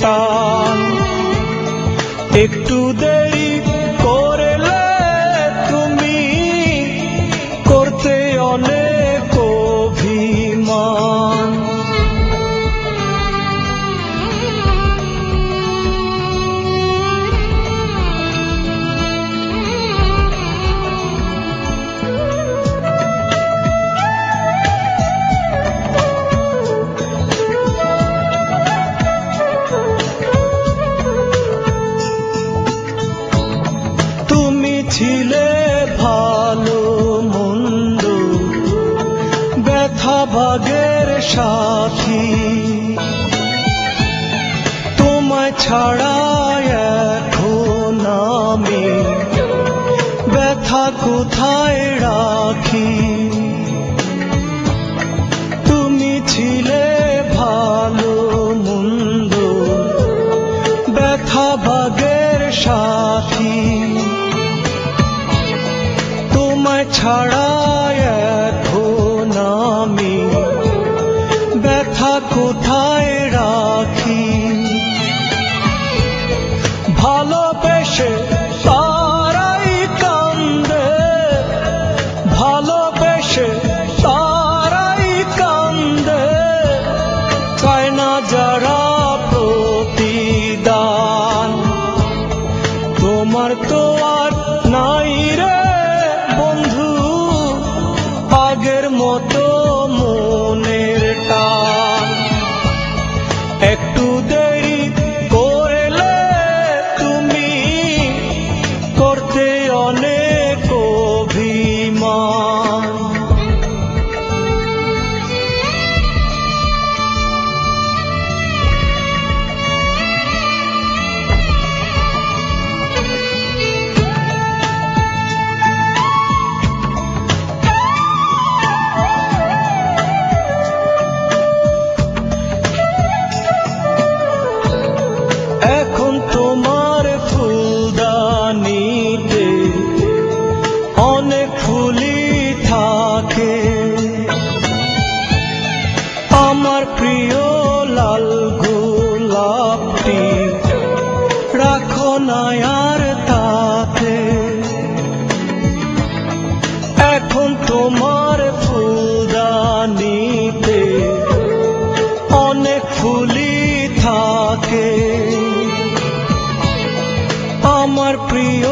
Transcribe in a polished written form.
টান। একটু দেরি করলে তুমি করতে অনেক অভিমান। ছিলে ভালো মন্দ ব্যথা ভাগের সাথী, তোমায় ছাড়া এখন আমি ব্যথা কোথায় রাখি। তুমি ছিলে ভালো মন্দ ব্যথা ভাগের সাথী, তোমায় ছাড়া এখন আমি ব্যথা কোথায় রাখি। ভালোবেসে তারাই কান্দে, ভালোবেসে তারাই কান্দে, চায় না যারা প্রতিদান। তোমার তো আর নাই রে বন্ধু আগের মতো মনের টান। একটু দেরি করলে তুমি করতে অনেক অভিমান। এখন তোমার ফুলদানিতে অনেক ফুলই থাকে, আমার প্রিয় লাল গোলাপটি রাখো না আর তাতে। এখন তোমার ফুলদানিতে অনেক ফুলই থাকে, আমার প্রিয়